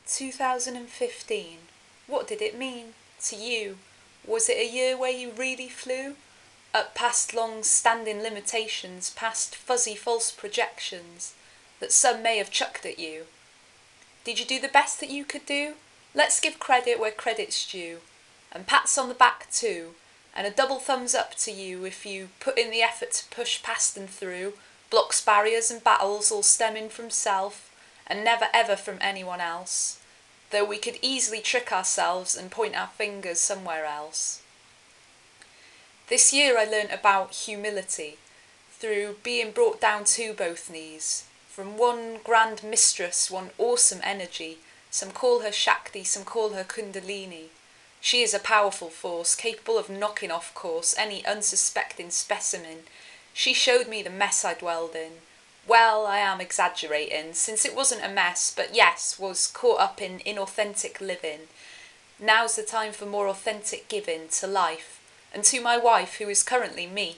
2015. What did it mean to you? Was it a year where you really flew? Up past long-standing limitations, past fuzzy false projections that some may have chucked at you? Did you do the best that you could do? Let's give credit where credit's due. And pats on the back too. And a double thumbs up to you if you put in the effort to push past and through blocks, barriers and battles all stemming from self and never ever from anyone else. Though we could easily trick ourselves and point our fingers somewhere else. This year I learnt about humility through being brought down to both knees. From one grand mistress, one awesome energy, some call her Shakti, some call her Kundalini. She is a powerful force, capable of knocking off course any unsuspecting specimen. She showed me the mess I dwelled in. Well, I am exaggerating, since it wasn't a mess, but yes, was caught up in inauthentic living. Now's the time for more authentic giving to life, and to my wife, who is currently me.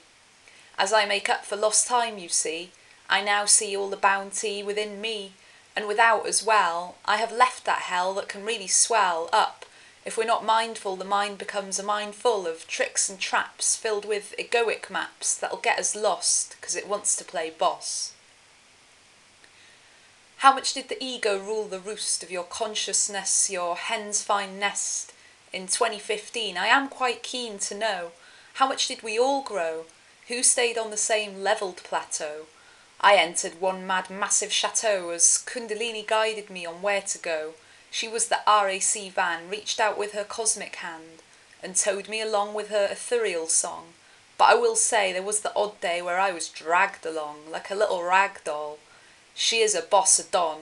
As I make up for lost time, you see, I now see all the bounty within me, and without as well. I have left that hell that can really swell up. If we're not mindful, the mind becomes a mind full of tricks and traps filled with egoic maps that'll get us lost because it wants to play boss. How much did the ego rule the roost of your consciousness, your hen's fine nest? In 2015, I am quite keen to know. How much did we all grow? Who stayed on the same levelled plateau? I entered one mad massive chateau as Kundalini guided me on where to go. She was the RAC van, reached out with her cosmic hand and towed me along with her ethereal song. But I will say there was the odd day where I was dragged along like a little rag doll. She is a boss, a don.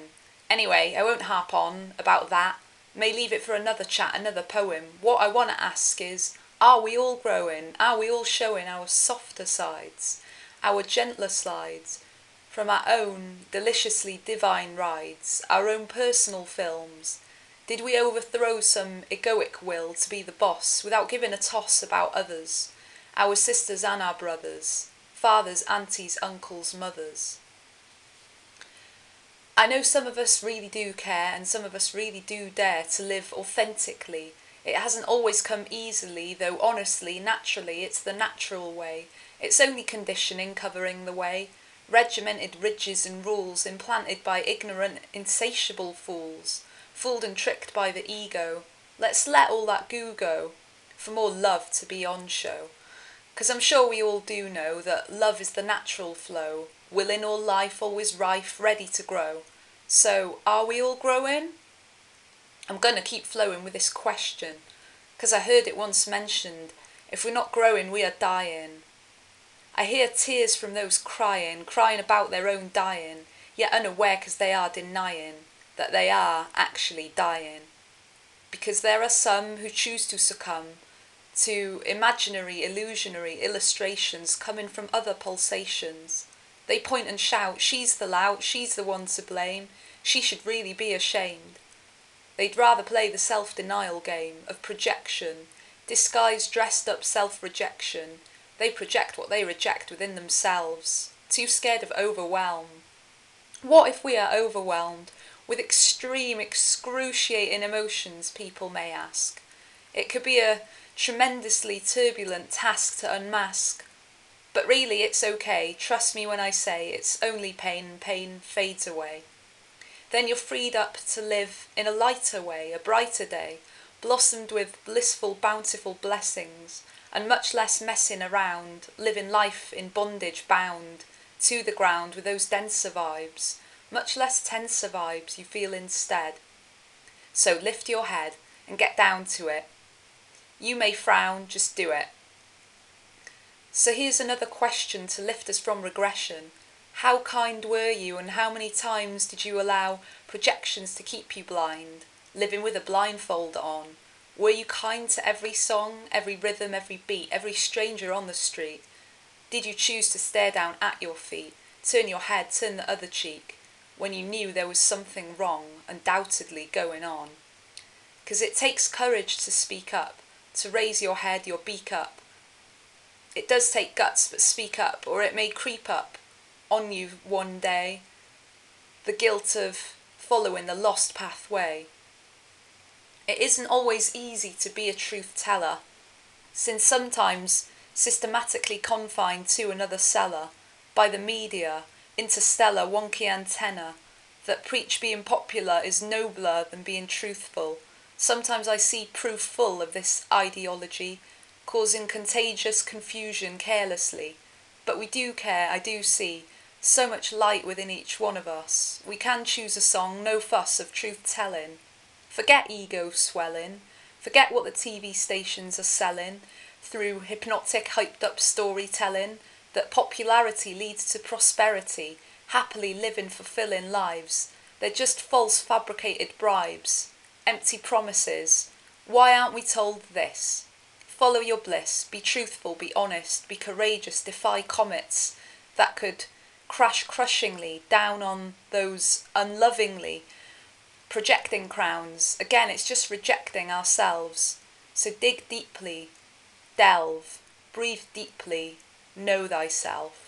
Anyway, I won't harp on about that. May leave it for another chat, another poem. What I want to ask is, are we all growing? Are we all showing our softer sides? Our gentler slides? From our own deliciously divine rides, our own personal films? Did we overthrow some egoic will to be the boss without giving a toss about others? Our sisters and our brothers, fathers, aunties, uncles, mothers. I know some of us really do care and some of us really do dare to live authentically. It hasn't always come easily, though honestly, naturally, it's the natural way. It's only conditioning covering the way. Regimented ridges and rules implanted by ignorant, insatiable fools, fooled and tricked by the ego. Let's let all that goo go, for more love to be on show. 'Cause I'm sure we all do know that love is the natural flow, will in all life always rife, ready to grow. So, are we all growing? I'm gonna keep flowing with this question, 'cause I heard it once mentioned, if we're not growing, we are dying. I hear tears from those crying about their own dying, yet unaware 'cause they are denying that they are actually dying. Because there are some who choose to succumb to imaginary, illusionary illustrations coming from other pulsations. They point and shout, she's the lout, she's the one to blame, she should really be ashamed. They'd rather play the self-denial game of projection, disguised, dressed up self-rejection. They project what they reject within themselves, too scared of overwhelm. What if we are overwhelmed with extreme, excruciating emotions, people may ask? It could be a tremendously turbulent task to unmask. But really it's okay, trust me when I say it's only pain and pain fades away. Then you're freed up to live in a lighter way, a brighter day, blossomed with blissful, bountiful blessings, and much less messing around, living life in bondage bound to the ground with those denser vibes, much less tenser vibes you feel instead. So lift your head and get down to it. You may frown, just do it. So here's another question to lift us from regression. How kind were you and how many times did you allow projections to keep you blind, living with a blindfold on? Were you kind to every song, every rhythm, every beat, every stranger on the street? Did you choose to stare down at your feet, turn your head, turn the other cheek, when you knew there was something wrong, undoubtedly going on? 'Cause it takes courage to speak up, to raise your head, your beak up. It does take guts, but speak up, or it may creep up on you one day. The guilt of following the lost pathway. It isn't always easy to be a truth teller, since sometimes systematically confined to another cellar by the media, interstellar wonky antenna that preach being popular is nobler than being truthful. Sometimes I see proof full of this ideology, causing contagious confusion carelessly. But we do care, I do see, so much light within each one of us. We can choose a song, no fuss of truth-telling. Forget ego swelling, forget what the TV stations are selling, through hypnotic hyped-up storytelling, that popularity leads to prosperity, happily living fulfilling lives. They're just false fabricated bribes, empty promises. Why aren't we told this? Follow your bliss, be truthful, be honest, be courageous, defy comets that could crash crushingly down on those unlovingly projecting crowns. Again, it's just rejecting ourselves. So dig deeply, delve, breathe deeply, know thyself.